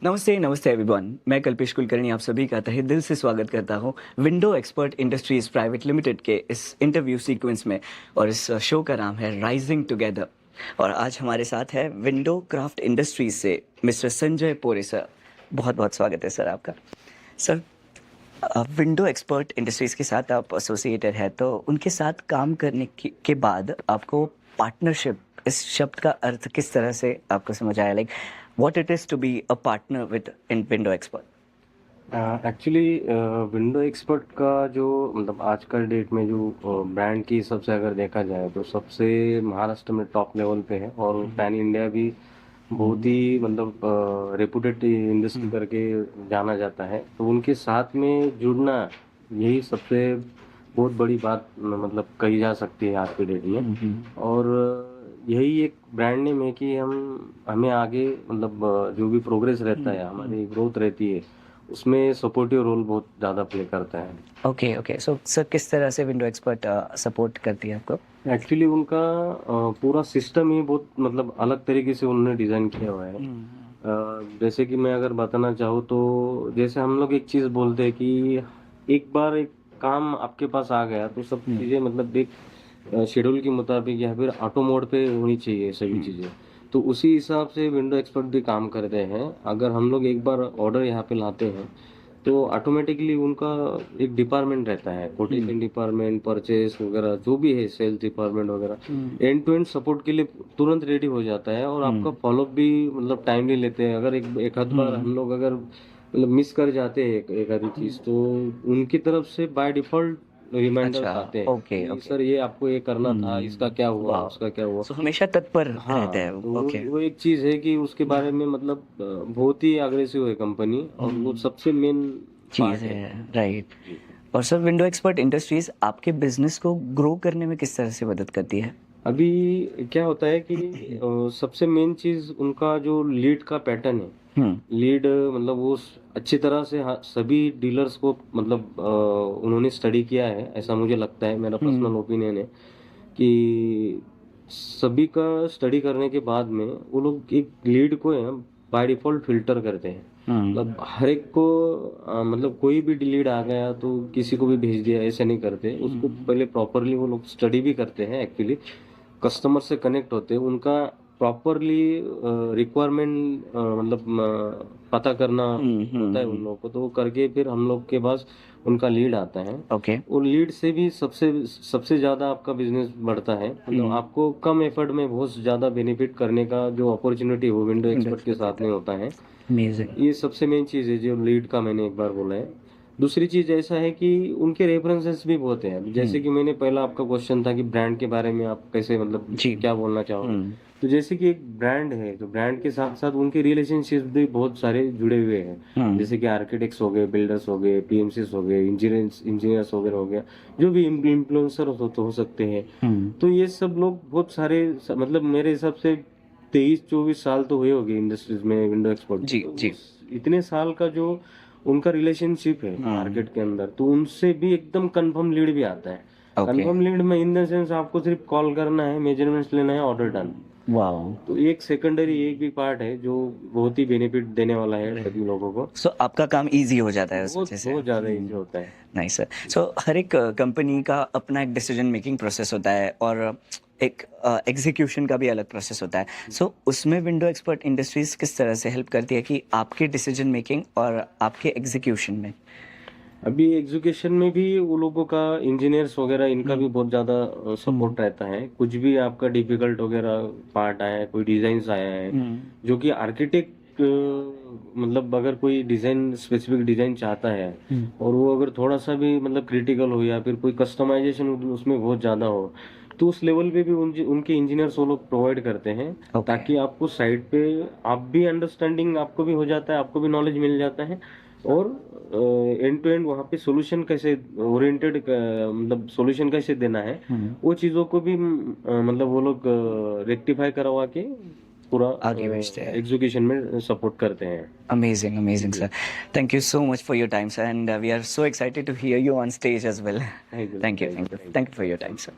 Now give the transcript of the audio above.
नमस्ते नमस्ते एवरीवन, मैं कल्पेश कुलकर्णी आप सभी का तहे दिल से स्वागत करता हूं window expert industries private limited के इस इंटरव्यू सीक्वेंस में। और इस शो का नाम है राइजिंग टुगेदर। और आज हमारे साथ है विंडो क्राफ्ट इंडस्ट्रीज से मिस्टर संजय पोरे सर। बहुत बहुत स्वागत है सर आपका। सर, विंडो एक्सपर्ट इंडस्ट्रीज के साथ आप एसोसिएटेड है, तो उनके साथ काम करने के बाद आपको पार्टनरशिप इस शब्द का अर्थ किस तरह से आपको समझ आया? Like what it is to be a partner with in window expert? Actually window expert का जो मतलब आज का डेट में जो ब्रांड की सबसे अगर देखा जाए तो सबसे महाराष्ट्र में टॉप लेवल पे है और पैन इंडिया भी बहुत ही मतलब रेपुटेड इंडस्ट्री करके जाना जाता है। तो उनके साथ में जुड़ना यही सबसे बहुत बड़ी बात मतलब कही जा सकती है आज के डेट में। और यही एक ब्रांड नेम है कि हमें आगे मतलब जो भी प्रोग्रेस रहता है, हमारी ग्रोथ रहती है, उसमें सपोर्टिव रोल बहुत ज़्यादा प्ले करता है। ओके ओके, सो सर किस तरह से विंडो एक्सपर्ट सपोर्ट करती है आपको? एक्चुअली उनका पूरा सिस्टम ही बहुत मतलब अलग तरीके से उन्होंने डिज़ाइन किया हुआ है। जैसे कि मैं अगर बताना चाहूँ तो जैसे हम लोग एक चीज़ बोलते हैं कि एक बार एक काम आपके पास आ गया तो सब चीज़ें मतलब एक शेड्यूल के मुताबिक या फिर ऑटो मोड पे होनी चाहिए सभी चीज़ें। तो उसी हिसाब से विंडो एक्सपर्ट भी काम करते हैं। अगर हम लोग एक बार ऑर्डर यहाँ पे लाते हैं तो ऑटोमेटिकली उनका एक डिपार्टमेंट रहता है, कोटेशन डिपार्टमेंट, परचेस वगैरह जो भी है, सेल्स डिपार्टमेंट वगैरह, एंड टू एंड सपोर्ट के लिए तुरंत रेडी हो जाता है। और आपका फॉलोअप भी मतलब टाइमली लेते हैं। अगर एक आध बार हम लोग अगर मतलब मिस कर जाते हैं एक आधी चीज तो उनकी तरफ से बाय डिफॉल्ट रिमाइंडर अच्छा, आते हैं ओके कि ओके। सर ये आपको ये करना था, इसका क्या हुआ, वाह, उसका क्या हुआ। सो हमेशा तत्पर हाँ, रहते हैं। तो ओके। वो एक चीज है कि उसके बारे में मतलब बहुत ही अग्रेसिव है कंपनी और वो सबसे मेन चीज़ पार्ट है। है, राइट। जी। और सर, विंडो एक्सपर्ट इंडस्ट्रीज आपके बिजनेस को ग्रो करने में किस तरह से मदद करती है? अभी क्या होता है कि सबसे मेन चीज उनका जो लीड का पैटर्न है। हम्म लीड मतलब वो अच्छी तरह से सभी डीलर्स को मतलब उन्होंने स्टडी किया है, ऐसा मुझे लगता है, मेरा पर्सनल ओपिनियन है कि सभी का स्टडी करने के बाद में वो लोग एक लीड को है बाय डिफॉल्ट फिल्टर करते हैं। मतलब हर एक को मतलब कोई भी लीड आ गया तो किसी को भी भेज दिया, ऐसे नहीं करते। उसको पहले प्रॉपरली वो लोग स्टडी भी करते हैं, एक्चुअली कस्टमर से कनेक्ट होते हैं, उनका प्रॉपरली रिक्वायरमेंट मतलब पता करना होता है उन लोगों को। तो वो करके फिर हम लोग के पास उनका लीड आता है। ओके। और लीड से भी सबसे सबसे ज़्यादा आपका बिजनेस बढ़ता है। मतलब आपको कम एफर्ट में बहुत ज़्यादा बेनिफिट करने का जो अपॉर्चुनिटी वो विंडो एक्सपर्ट के साथ में होता है। अमेजिंग। ये सबसे मेन चीज़ है जो लीड का मैंने एक बार बोला है। दूसरी चीज़ ऐसा है कि उनके रेफरेंसेस भी बहुत हैं। जैसे कि मैंने पहला आपका क्वेश्चन था कि ब्रांड के बारे में आप कैसे मतलब जी। क्या बोलना चाहोगे। तो जैसे कि एक ब्रांड है तो ब्रांड के साथ साथ उनके रिलेशनशिप भी बहुत सारे जुड़े हुए हैं। जैसे कि आर्किटेक्ट्स हो गए, बिल्डर्स हो गए, पीएमसीस हो गए, इंजीनियर्स वगैरह हो गया, जो भी इन्फ्लुएंसर हो सकते हैं। तो ये सब लोग बहुत सारे मतलब मेरे हिसाब से 23-24 साल तो हुए होंगे इंडस्ट्रीज में विंडो एक्सपोर्ट के। जी तो जी। इतने साल का जो उनका रिलेशनशिप है मार्केट के अंदर, तो उनसे भी एकदम कंफर्म लीड भी आता है। ओके। कंफर्म लीड में इन द सेंस आपको सिर्फ कॉल करना है, मेजरमेंट्स लेना है, ऑर्डर डन। वाओ। तो एक सेकेंडरी एक भी पार्ट है जो बहुत ही बेनिफिट देने वाला है सभी लोगों को। सो आपका काम इजी हो जाता है उस बहुत वजह से। बहुत ज्यादा इजी होता है। Nice sir. सो हर एक कंपनी का अपना एक डिसीजन मेकिंग प्रोसेस होता है और एक एग्जीक्यूशन का भी अलग प्रोसेस होता है। सो उसमें विंडो एक्सपर्ट इंडस्ट्रीज किस तरह से हेल्प करती है कि आपके डिसीजन मेकिंग और आपके एग्जीक्यूशन में? अभी एजुकेशन में भी वो लोगों का इंजीनियर्स वगैरह इनका भी बहुत ज़्यादा सपोर्ट रहता है। कुछ भी आपका डिफिकल्ट वगैरह पार्ट आया है, कोई डिजाइन आया है, जो कि आर्किटेक्ट मतलब अगर कोई डिजाइन स्पेसिफिक डिजाइन चाहता है और वो अगर थोड़ा सा भी मतलब क्रिटिकल हो या फिर कोई कस्टमाइजेशन उसमें बहुत ज़्यादा हो, तो उस लेवल पे भी उनके इंजीनियर्स वो लोग प्रोवाइड करते हैं। ताकि आपको साइड पे आप भी अंडरस्टैंडिंग आपको भी हो जाता है, आपको भी नॉलेज मिल जाता है। और एंड टू एंड वहाँ पे सोल्यूशन कैसे ओरिएंटेड मतलब सोल्यूशन कैसे देना है, वो चीज़ों को भी मतलब वो लोग रेक्टिफाई करवा के पूरा आगे भेजते हैं। एग्जीक्यूशन में सपोर्ट करते हैं। Amazing, amazing, sir. Thank you so much for your time, sir. And we are so excited to hear you on stage as well. Thank you, Thank you, thank thank you, you. Thank you. Thank you for your time, sir.